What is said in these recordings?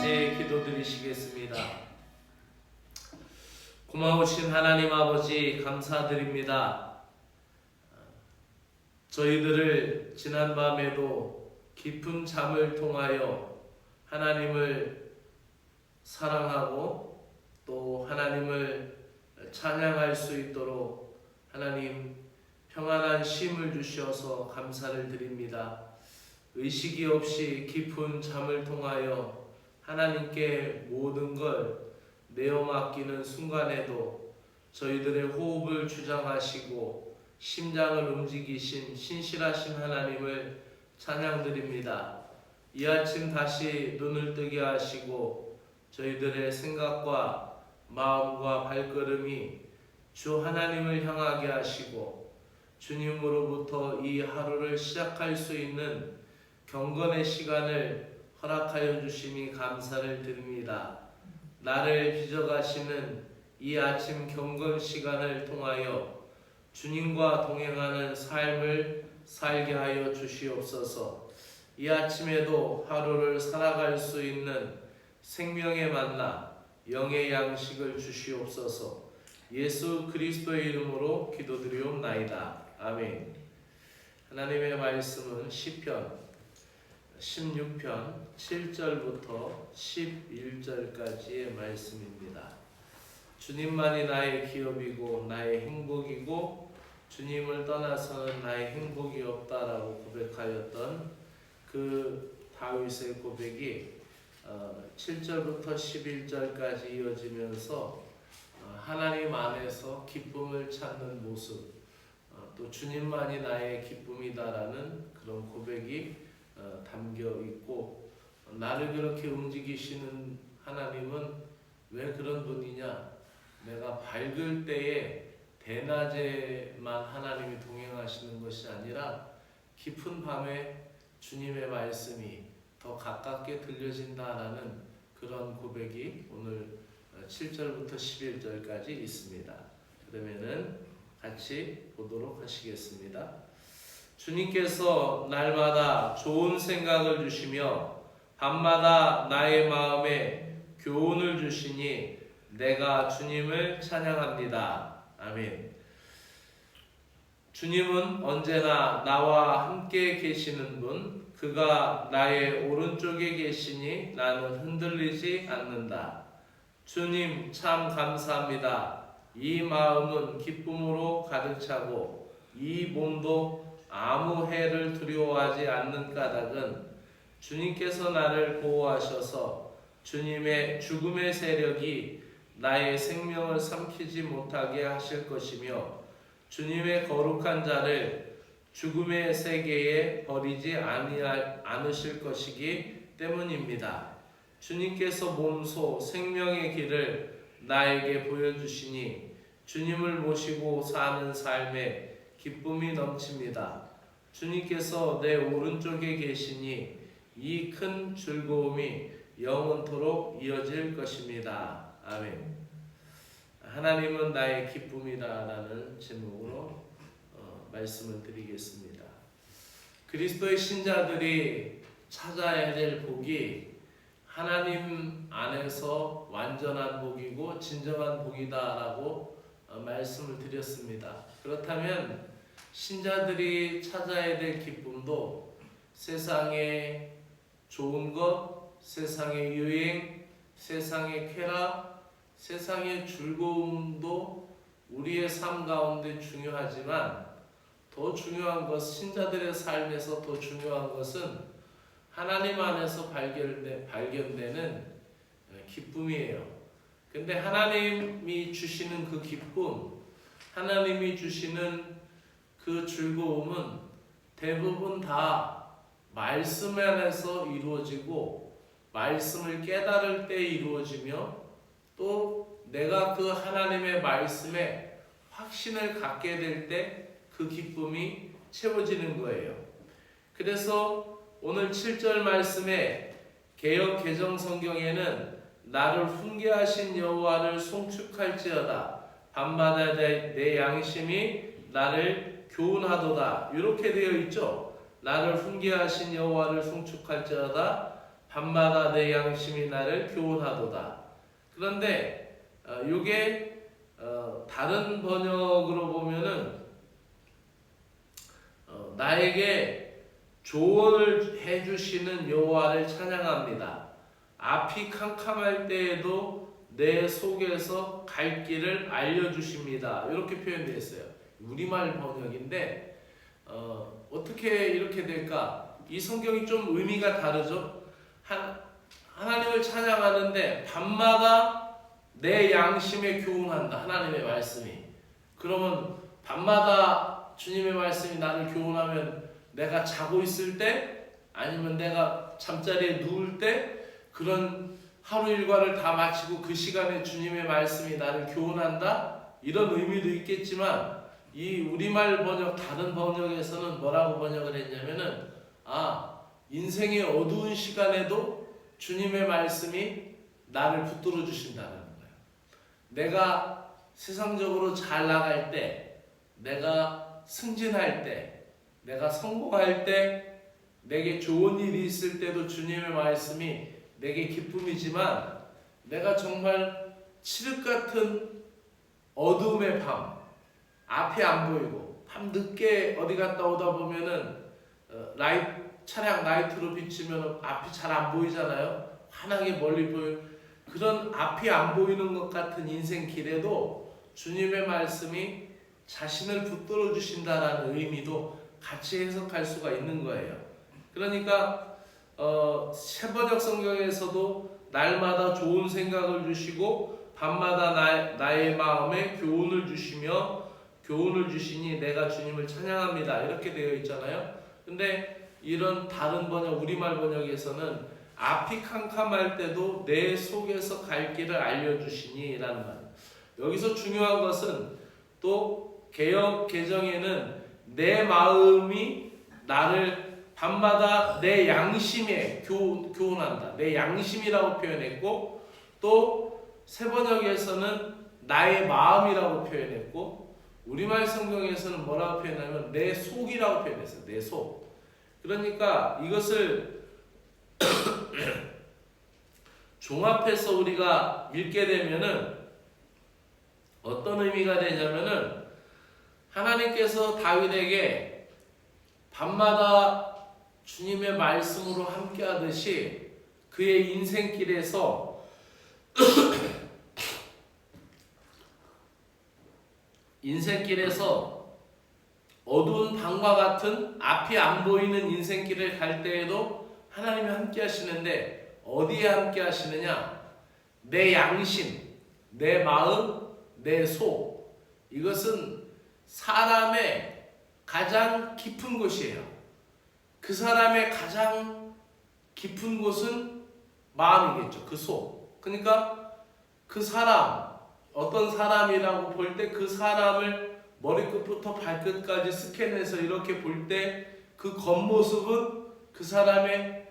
같이 기도드리시겠습니다. 고마우신 하나님 아버지 감사드립니다. 저희들을 지난밤에도 깊은 잠을 통하여 하나님을 사랑하고 또 하나님을 찬양할 수 있도록 하나님 평안한 쉼을 주셔서 감사를 드립니다. 의식이 없이 깊은 잠을 통하여 하나님께 모든 걸 내어 맡기는 순간에도 저희들의 호흡을 주장하시고 심장을 움직이신 신실하신 하나님을 찬양드립니다. 이 아침 다시 눈을 뜨게 하시고 저희들의 생각과 마음과 발걸음이 주 하나님을 향하게 하시고 주님으로부터 이 하루를 시작할 수 있는 경건의 시간을 허락하여 주시니 감사를 드립니다. 나를 빚어가시는 이 아침 경건 시간을 통하여 주님과 동행하는 삶을 살게 하여 주시옵소서. 이 아침에도 하루를 살아갈 수 있는 생명의 만나, 영의 양식을 주시옵소서. 예수 그리스도의 이름으로 기도드리옵나이다. 아멘. 하나님의 말씀은 시편 16편 7절부터 11절까지의 말씀입니다. 주님만이 나의 기업이고 나의 행복이고 주님을 떠나서는 나의 행복이 없다라고 고백하였던 그 다윗의 고백이 7절부터 11절까지 이어지면서 하나님 안에서 기쁨을 찾는 모습, 또 주님만이 나의 기쁨이다라는 그런 고백이 담겨 있고, 나를 그렇게 움직이시는 하나님은 왜 그런 분이냐? 내가 밝을 때에 대낮에만 하나님이 동행하시는 것이 아니라 깊은 밤에 주님의 말씀이 더 가깝게 들려진다라는 그런 고백이 오늘 7절부터 11절까지 있습니다. 그러면은 같이 보도록 하시겠습니다. 주님께서 날마다 좋은 생각을 주시며 밤마다 나의 마음에 교훈을 주시니 내가 주님을 찬양합니다. 아멘. 주님은 언제나 나와 함께 계시는 분, 그가 나의 오른쪽에 계시니 나는 흔들리지 않는다. 주님 참 감사합니다. 이 마음은 기쁨으로 가득 차고 이 몸도 아무 해를 두려워하지 않는 까닭은 주님께서 나를 보호하셔서 주님의 죽음의 세력이 나의 생명을 삼키지 못하게 하실 것이며 주님의 거룩한 자를 죽음의 세계에 버리지 않으실 것이기 때문입니다. 주님께서 몸소 생명의 길을 나에게 보여주시니 주님을 모시고 사는 삶에 기쁨이 넘칩니다. 주님께서 내 오른쪽에 계시니 이 큰 즐거움이 영원토록 이어질 것입니다. 아멘. 하나님은 나의 기쁨이다라는 제목으로 말씀을 드리겠습니다. 그리스도의 신자들이 찾아야 될 복이 하나님 안에서 완전한 복이고 진정한 복이다라고 말씀을 드렸습니다. 그렇다면 신자들이 찾아야 될 기쁨도 세상의 좋은 것, 세상의 유행, 세상의 쾌락, 세상의 즐거움도 우리의 삶 가운데 중요하지만 더 중요한 것, 신자들의 삶에서 더 중요한 것은 하나님 안에서 발견되는 기쁨이에요. 근데 하나님이 주시는 그 기쁨, 하나님이 주시는 그 즐거움은 대부분 다 말씀 안에서 이루어지고 말씀을 깨달을 때 이루어지며 또 내가 그 하나님의 말씀에 확신을 갖게 될 때 그 기쁨이 채워지는 거예요. 그래서 오늘 7절 말씀에 개역 개정 성경에는 나를 훈계하신 여호와를 송축할지어다 밤마다 내 양심이 나를 교훈하도다 이렇게 되어 있죠. 나를 훈계하신 여호와를 송축할지어다 밤마다 내 양심이 나를 교훈하도다. 그런데 이게 다른 번역으로 보면은 나에게 조언을 해주시는 여호와를 찬양합니다. 앞이 캄캄할 때에도 내 속에서 갈 길을 알려주십니다. 이렇게 표현되어 있어요. 우리말 번역인데 어떻게 이렇게 될까? 이 성경이 좀 의미가 다르죠. 하나님을 찬양하는데 밤마다 내 양심에 교훈한다. 하나님의 말씀이. 그러면 밤마다 주님의 말씀이 나를 교훈하면 내가 자고 있을 때 아니면 내가 잠자리에 누울 때 그런 하루 일과를 다 마치고 그 시간에 주님의 말씀이 나를 교훈한다? 이런 의미도 있겠지만 이 우리말 번역 다른 번역에서는 뭐라고 번역을 했냐면은 인생의 어두운 시간에도 주님의 말씀이 나를 붙들어 주신다는 거예요. 내가 세상적으로 잘 나갈 때, 내가 승진할 때, 내가 성공할 때, 내게 좋은 일이 있을 때도 주님의 말씀이 내게 기쁨이지만 내가 정말 칠흑 같은 어둠의 밤, 앞이 안 보이고 밤 늦게 어디 갔다 오다 보면은 차량 라이트로 비치면 앞이 잘 안 보이잖아요. 환하게 멀리 보여. 그런 앞이 안 보이는 것 같은 인생 길에도 주님의 말씀이 자신을 붙들어 주신다라는 의미도 같이 해석할 수가 있는 거예요. 그러니까 새번역 성경에서도 날마다 좋은 생각을 주시고 밤마다 나의 마음에 교훈을 주시니 내가 주님을 찬양합니다. 이렇게 되어 있잖아요. 근데 이런 다른 번역, 우리말 번역에서는 앞이 캄캄할 때도 내 속에서 갈 길을 알려주시니 라는 말. 여기서 중요한 것은 또 개역 개정에는 내 마음이 나를 밤마다 내 양심에 교훈한다. 내 양심이라고 표현했고 또 새번역에서는 나의 마음이라고 표현했고 우리말 성경에서는 뭐라고 표현하면 내 속이라고 표현했어요. 내 속. 그러니까 이것을 종합해서 우리가 읽게 되면은 어떤 의미가 되냐면은 하나님께서 다윗에게 밤마다 주님의 말씀으로 함께 하듯이 그의 인생길에서 어두운 밤과 같은 앞이 안 보이는 인생길을 갈 때에도 하나님이 함께 하시는데 어디에 함께 하시느냐? 내 양심, 내 마음, 내 속. 이것은 사람의 가장 깊은 곳이에요. 그 사람의 가장 깊은 곳은 마음이겠죠. 그 속. 그러니까 그 사람, 어떤 사람이라고 볼 때 그 사람을 머리끝부터 발끝까지 스캔해서 이렇게 볼 때 그 겉모습은 그 사람의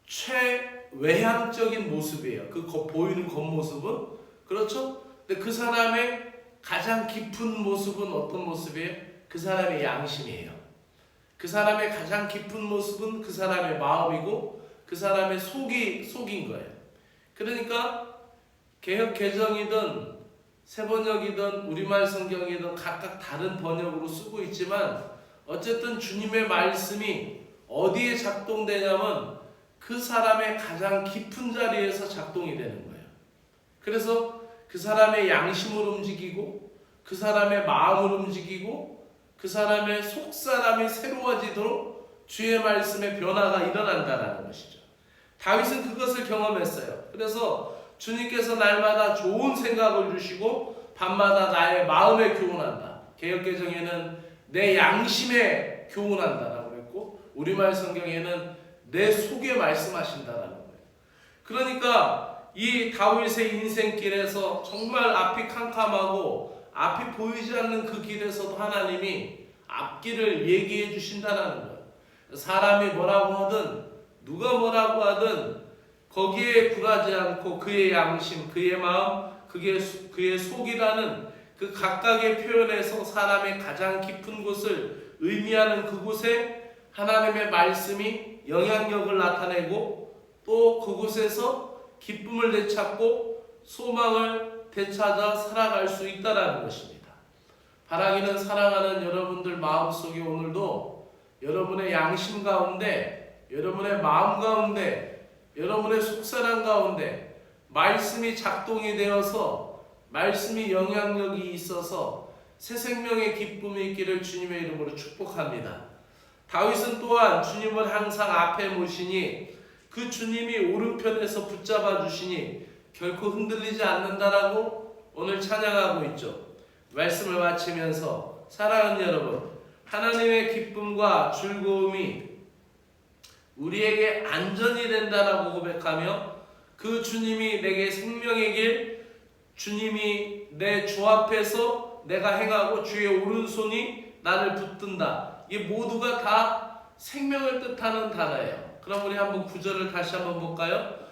최외향적인 모습이에요. 그 보이는 겉모습은. 그렇죠? 근데 그 사람의 가장 깊은 모습은 어떤 모습이에요? 그 사람의 양심이에요. 그 사람의 가장 깊은 모습은 그 사람의 마음이고 그 사람의 속인 거예요. 그러니까 개역 개정이든 새번역이든 우리말 성경이든 각각 다른 번역으로 쓰고 있지만 어쨌든 주님의 말씀이 어디에 작동되냐면 그 사람의 가장 깊은 자리에서 작동이 되는 거예요. 그래서 그 사람의 양심을 움직이고 그 사람의 마음을 움직이고 그 사람의 속사람이 새로워지도록 주의 말씀의 변화가 일어난다는 것이죠. 다윗은 그것을 경험했어요. 그래서 주님께서 날마다 좋은 생각을 주시고 밤마다 나의 마음에 교훈한다. 개역개정에는 내 양심에 교훈한다라고 했고 우리말 성경에는 내 속에 말씀하신다라는 거예요. 그러니까 이 다윗의 인생길에서 정말 앞이 캄캄하고 앞이 보이지 않는 그 길에서도 하나님이 앞길을 얘기해 주신다라는 거예요. 사람이 뭐라고 하든 누가 뭐라고 하든 거기에 굴하지 않고 그의 양심, 그의 마음, 그의 속이라는 그 각각의 표현에서 사람의 가장 깊은 곳을 의미하는 그곳에 하나님의 말씀이 영향력을 나타내고 또 그곳에서 기쁨을 되찾고 소망을 되찾아 살아갈 수 있다라는 것입니다. 바라기는 사랑하는 여러분들 마음속에 오늘도 여러분의 양심 가운데, 여러분의 마음 가운데, 여러분의 속사람 가운데 말씀이 작동이 되어서 말씀이 영향력이 있어서 새 생명의 기쁨이 있기를 주님의 이름으로 축복합니다. 다윗은 또한 주님을 항상 앞에 모시니 그 주님이 오른편에서 붙잡아 주시니 결코 흔들리지 않는다라고 오늘 찬양하고 있죠. 말씀을 마치면서 사랑하는 여러분, 하나님의 기쁨과 즐거움이 우리에게 안전이 된다라고 고백하며 그 주님이 내게 생명의 길, 주님이 내 주 앞에서 내가 행하고 주의 오른손이 나를 붙든다. 이 모두가 다 생명을 뜻하는 단어예요. 그럼 우리 한번 구절을 다시 한번 볼까요?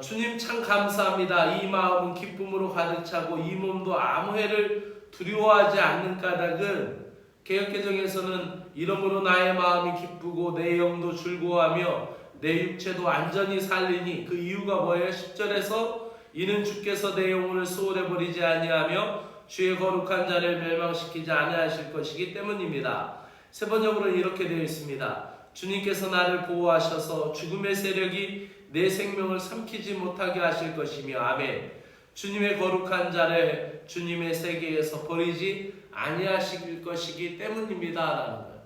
주님 참 감사합니다. 이 마음은 기쁨으로 가득 차고 이 몸도 아무 해를 두려워하지 않는 까닭은 개역개정에서는 이러므로 나의 마음이 기쁘고 내 영도 즐거워하며 내 육체도 안전히 살리니 그 이유가 뭐예요? 10절에서 이는 주께서 내 영혼을 소홀해 버리지 아니하며 주의 거룩한 자를 멸망시키지 아니하실 것이기 때문입니다. 세 번역으로는 이렇게 되어 있습니다. 주님께서 나를 보호하셔서 죽음의 세력이 내 생명을 삼키지 못하게 하실 것이며 아멘. 주님의 거룩한 자를 주님의 세계에서 버리지 아니하실 것이기 때문입니다 라는 거예요.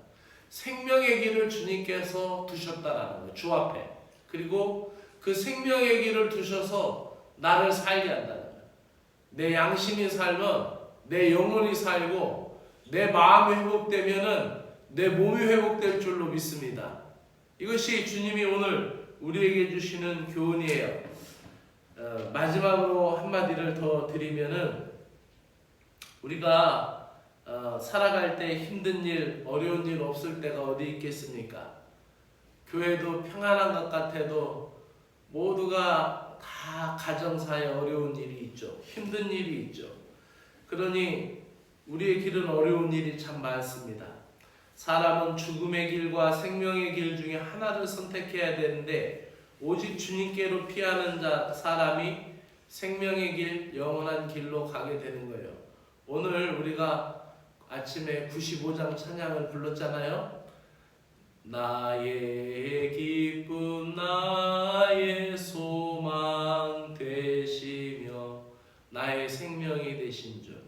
생명의 길을 주님께서 두셨다라는 거예요. 주 앞에. 그리고 그 생명의 길을 두셔서 나를 살게 한다는 거예요. 내 양심이 살면 내 영혼이 살고 내 마음이 회복되면은 내 몸이 회복될 줄로 믿습니다. 이것이 주님이 오늘 우리에게 주시는 교훈이에요. 마지막으로 한마디를 더 드리면은 우리가 살아갈 때 힘든 일, 어려운 일 없을 때가 어디 있겠습니까? 교회도 평안한 것 같아도 모두가 다 가정사에 어려운 일이 있죠. 힘든 일이 있죠. 그러니 우리의 길은 어려운 일이 참 많습니다. 사람은 죽음의 길과 생명의 길 중에 하나를 선택해야 되는데 오직 주님께로 피하는 사람이 생명의 길, 영원한 길로 가게 되는 거예요. 오늘 우리가 아침에 95장 찬양을 불렀잖아요. 나의 기쁨 나의 소망 되시며 나의 생명이 되신 줄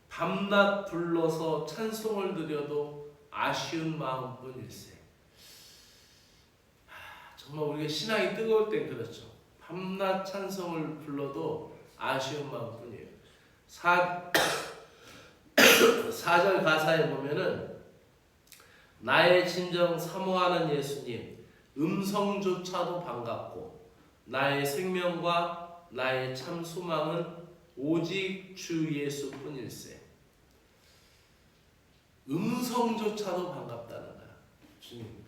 밤낮 불러서 찬송을 드려도 아쉬운 마음뿐일세. 정말 우리가 신앙이 뜨거울 땐 그렇죠. 밤낮 찬송을 불러도 아쉬운 마음뿐이에요. 4절 가사에 보면은 나의 진정 사모하는 예수님 음성조차도 반갑고 나의 생명과 나의 참 소망은 오직 주 예수뿐일세. 음성조차도 반갑다는 거야. 주님.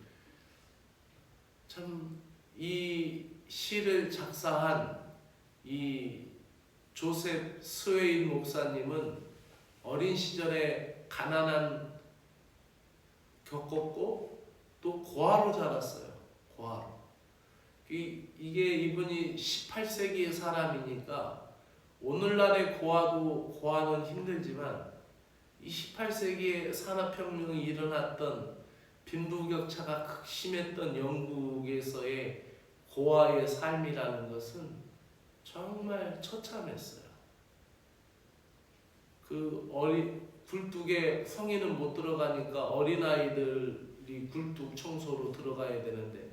참 이 시를 작사한 이 조셉 스웨인 목사님은 어린 시절에 가난한 겪었고 또 고아로 자랐어요. 고아로. 이게 이분이 18세기의 사람이니까 오늘날의 고아는 힘들지만 이 18세기에 산업혁명이 일어났던 빈부격차가 극심했던 영국에서의 고아의 삶이라는 것은 정말 처참했어요. 굴뚝에 성인은 못 들어가니까 어린아이들이 굴뚝 청소로 들어가야 되는데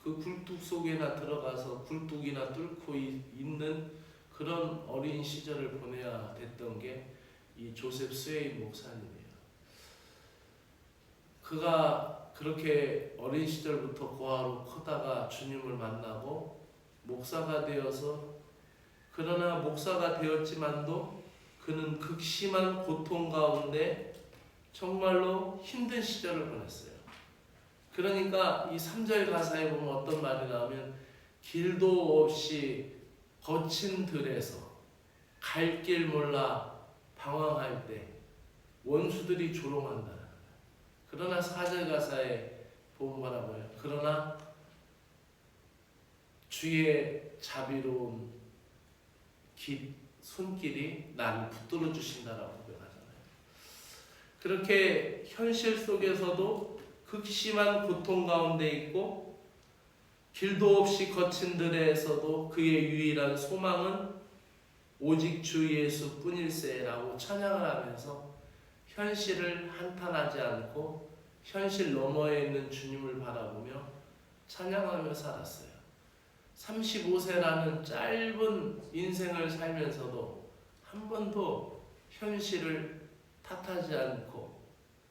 그 굴뚝 속에나 들어가서 굴뚝이나 뚫고 있는 그런 어린 시절을 보내야 됐던 게 이 조셉 스웨인 목사님이에요. 그가 그렇게 어린 시절부터 고아로 커다가 주님을 만나고 목사가 되어서 그러나 목사가 되었지만도 그는 극심한 고통 가운데 정말로 힘든 시절을 보냈어요. 그러니까 이 3절 가사에 보면 어떤 말이 나오면 길도 없이 거친 들에서 갈 길 몰라 방황할 때 원수들이 조롱한다. 그러나 4절 가사에 보면 뭐라고 해요? 그러나 주의 자비로운 손길이 나를 붙들어 주신다라고 고백하잖아요. 그렇게 현실 속에서도 극심한 고통 가운데 있고 길도 없이 거친 들에서도 그의 유일한 소망은 오직 주 예수뿐일세라고 찬양을 하면서 현실을 한탄하지 않고 현실 너머에 있는 주님을 바라보며 찬양하며 살았어요. 35세라는 짧은 인생을 살면서도 한 번도 현실을 탓하지 않고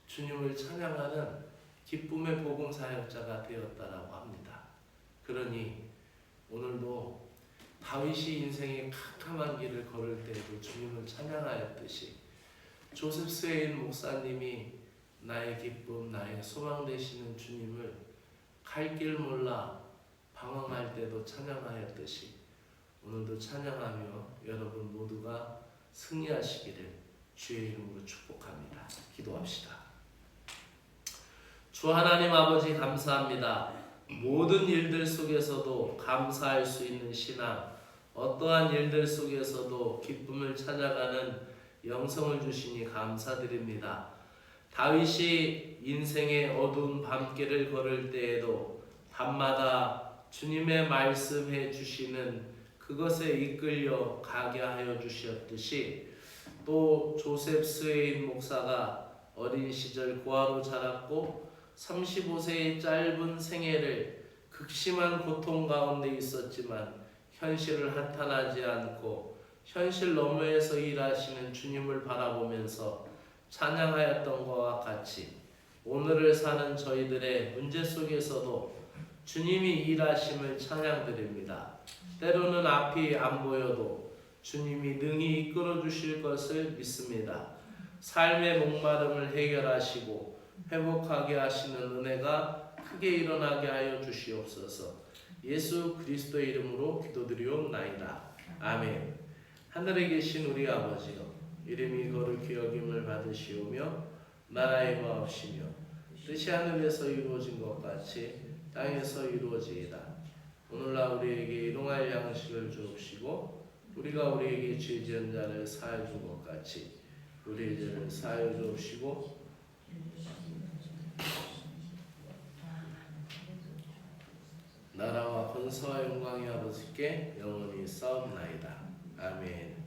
주님을 찬양하는 기쁨의 복음 사역자가 되었다라고 합니다. 그러니 오늘도 다윗이 인생의 캄캄한 길을 걸을 때에도 주님을 찬양하였듯이 조셉 스웨인 목사님이 나의 기쁨, 나의 소망 되시는 주님을 갈 길 몰라 방황할 때도 찬양하였듯이 오늘도 찬양하며 여러분 모두가 승리하시기를 주의 이름으로 축복합니다. 기도합시다. 주 하나님 아버지 감사합니다. 모든 일들 속에서도 감사할 수 있는 신앙, 어떠한 일들 속에서도 기쁨을 찾아가는 영성을 주시니 감사드립니다. 다윗이 인생의 어두운 밤길을 걸을 때에도 밤마다 주님의 말씀해 주시는 그것에 이끌려 가게 하여 주셨듯이 또 조셉 스웨인 목사가 어린 시절 고아로 자랐고 35세의 짧은 생애를 극심한 고통 가운데 있었지만 현실을 한탄하지 않고 현실 너머에서 일하시는 주님을 바라보면서 찬양하였던 것과 같이 오늘을 사는 저희들의 문제 속에서도 주님이 일하심을 찬양드립니다. 때로는 앞이 안 보여도 주님이 능히 이끌어 주실 것을 믿습니다. 삶의 목마름을 해결하시고 회복하게 하시는 은혜가 크게 일어나게 하여 주시옵소서. 예수 그리스도의 이름으로 기도드리옵나이다. 아멘. 하늘에 계신 우리 아버지여, 이름이 거룩히 여김을 받으시오며 나라의 마옵시며 뜻이 하늘에서 이루어진 것 같이 땅에서 이루어지이다. 오늘날 우리에게 일용할 양식을 주옵시고 우리가 우리에게 죄 지은 자를 사하여 준 것 같이 우리의 죄를 사하여 주옵시고 나라와 권세와 영광이 아버지께 영원히 싸움나이다. 아멘.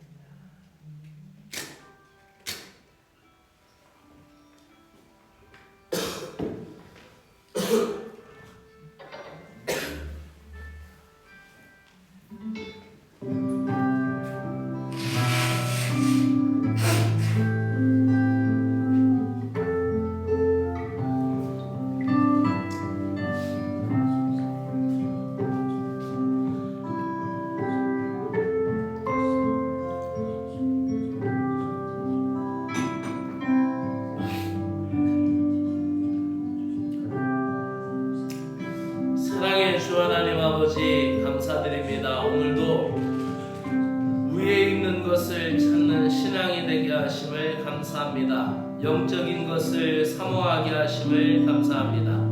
주 하나님 아버지 감사드립니다. 오늘도 위에 있는 것을 찾는 신앙이 되게 하심을 감사합니다. 영적인 것을 사모하게 하심을 감사합니다.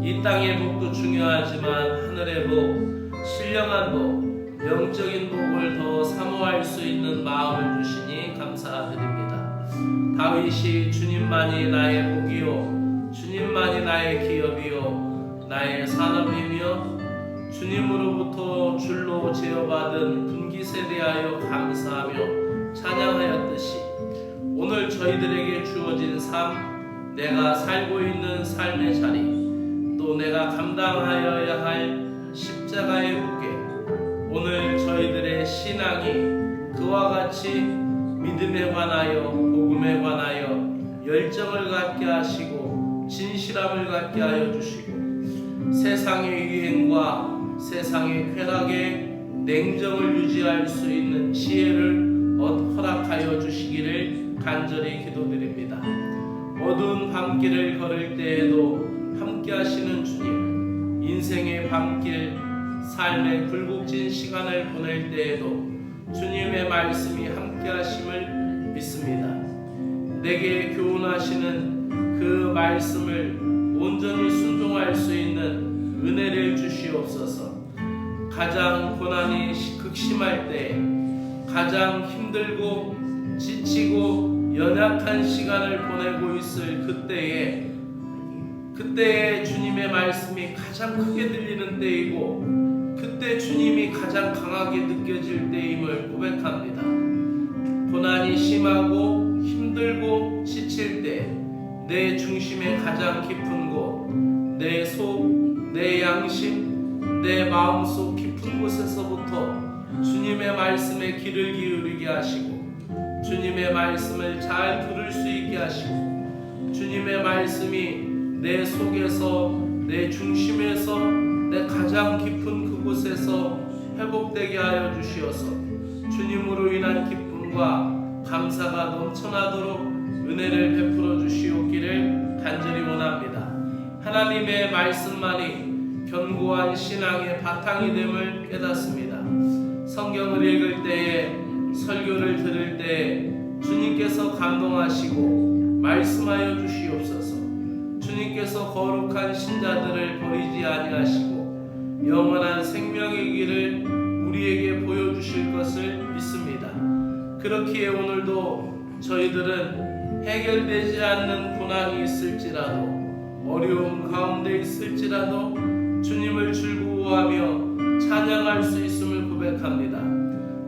이 땅의 복도 중요하지만 하늘의 복, 신령한 복, 영적인 복을 더 사모할 수 있는 마음을 주시니 감사드립니다. 다윗이 주님만이 나의 복이요 주님만이 나의 기업이요 나의 산업이며 주님으로부터 줄로 제어받은 분깃에 대하여 감사하며 찬양하였듯이 오늘 저희들에게 주어진 삶, 내가 살고 있는 삶의 자리, 또 내가 감당하여야 할 십자가의 무게, 오늘 저희들의 신앙이 그와 같이 믿음에 관하여 복음에 관하여 열정을 갖게 하시고 진실함을 갖게 하여 주시고 세상의 유행과 세상의 쾌락에 냉정을 유지할 수 있는 지혜를 허락하여 주시기를 간절히 기도드립니다. 어두운 밤길을 걸을 때에도 함께 하시는 주님, 인생의 밤길, 삶의 굴곡진 시간을 보낼 때에도 주님의 말씀이 함께 하심을 믿습니다. 내게 교훈하시는 그 말씀을 온전히 순종할 수 있는 은혜를 주시옵소서. 가장 고난이 극심할 때, 가장 힘들고 지치고 연약한 시간을 보내고 있을 그때에 주님의 말씀이 가장 크게 들리는 때이고, 그때 주님이 가장 강하게 느껴질 때임을 고백합니다. 고난이 심하고 힘들고 지칠 때, 내 중심의 가장 깊은 곳, 내 속, 내 양심, 내 마음속 깊은 곳에서부터 주님의 말씀에 귀를 기울이게 하시고, 주님의 말씀을 잘 들을 수 있게 하시고, 주님의 말씀이 내 속에서, 내 중심에서, 내 가장 깊은 그곳에서 회복되게 하여 주시어서 주님으로 인한 기쁨과 감사가 넘쳐나도록 은혜를 베풀어 주시옵기를 간절히 원합니다. 하나님의 말씀만이 견고한 신앙의 바탕이 됨을 깨닫습니다. 성경을 읽을 때에, 설교를 들을 때에 주님께서 감동하시고 말씀하여 주시옵소서. 주님께서 거룩한 신자들을 버리지 아니하시고 영원한 생명의 길을 우리에게 보여주실 것을 믿습니다. 그렇기에 오늘도 저희들은 해결되지 않는 고난이 있을지라도, 어려움 가운데 있을지라도 주님을 즐거워하며 찬양할 수 있음을 고백합니다.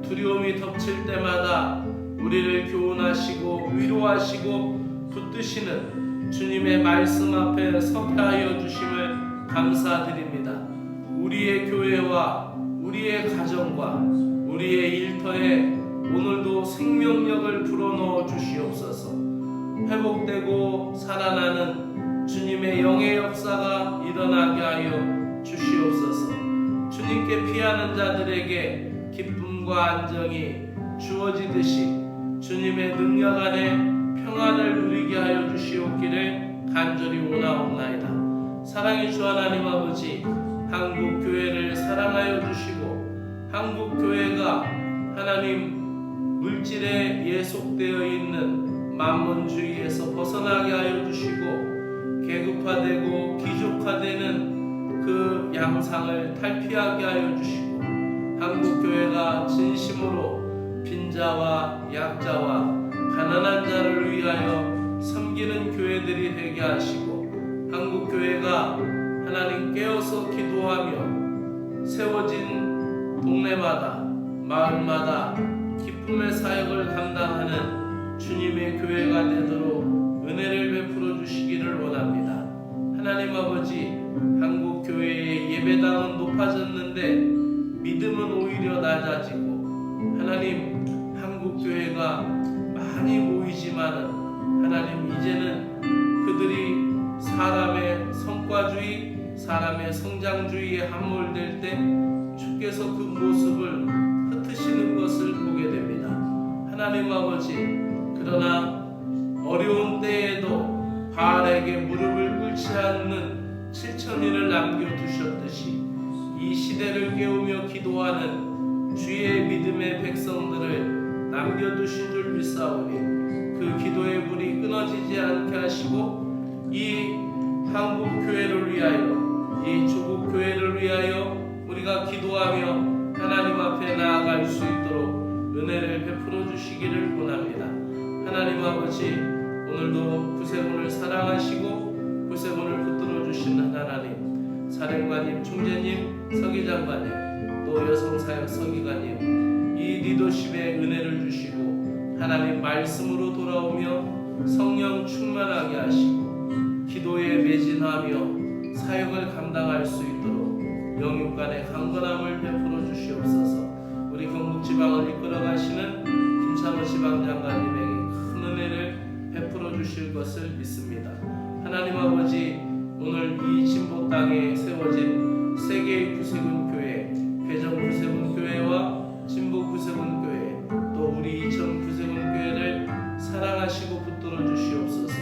두려움이 덮칠 때마다 우리를 교훈하시고 위로하시고 붙드시는 주님의 말씀 앞에 서게 하여 주심을 감사드립니다. 우리의 교회와 우리의 가정과 우리의 일터에 오늘도 생명력을 불어넣어 주시옵소서. 회복되고 살아나는 주님의 영의 역사가 일어나게 하여 주시옵소서. 주님께 피하는 자들에게 기쁨과 안정이 주어지듯이 주님의 능력 안에 평안을 누리게 하여 주시옵기를 간절히 원하옵나이다. 사랑의 주 하나님 아버지, 한국 교회를 사랑하여 주시고, 한국 교회가 하나님 물질에 예속되어 있는 만문주의에서 벗어나게 하여 주시고, 계급화되고 귀족화되는 그 양상을 탈피하게 하여 주시고, 한국 교회가 진심으로 빈자와 약자와 가난한 자를 위하여 섬기는 교회들이 되게 하시고, 한국 교회가 하나님 깨어서 기도하며 세워진 동네마다 마을마다 기쁨의 사역을 감당하는 주님의 교회가 되도록 은혜를 베풀어 주시기를 원합니다. 하나님 아버지, 한국 교회의 예배당은 높아졌는데 믿음은 오히려 낮아지고, 하나님 한국 교회가 많이 모이지만은 하나님 이제는 그들이 사람의 성과주의, 사람의 성장주의에 함몰될 때 주께서 그 모습을 흩으시는 것을 보게 됩니다. 하나님 아버지, 그러나 어려운 때에도 바알에게 무릎을 꿇지 않는 7,000인을 남겨두셨듯이 이 시대를 깨우며 기도하는 주의 믿음의 백성들을 남겨두신 줄 믿사오니 그 기도의 불이 끊어지지 않게 하시고, 이 한국 교회를 위하여, 이 조국 교회를 위하여 우리가 기도하며 하나님 앞에 나아갈 수 있도록 은혜를 베풀어 주시기를 원합니다. 하나님 아버지, 오늘도 구세군을 사랑하시고 구세군을 붙들어 주시는 하나님, 사령관님, 총재님, 서기장관님, 또 여성사역 서기관님, 이 리더십에 은혜를 주시고 하나님 말씀으로 돌아오며 성령 충만하게 하시고 기도에 매진하며 사역을 감당할 수 있도록 영육간의 강건함을 베풀어 주시옵소서. 우리 경북지방을 이끌어 가시는 김찬호 지방장관님에게 큰 은혜를 베풀어 주실 것을 믿습니다. 하나님 아버지, 오늘 이 진보 땅에 세워진 세 개의 구세군 교회, 괴정 구세군 교회와 진보 구세군 교회, 또 우리 이천 구세군 교회를 사랑하시고 붙들어 주시옵소서.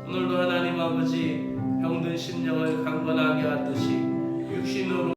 오늘도 하나님 아버지, 병든 심령을 강건하게 하듯이 육신으로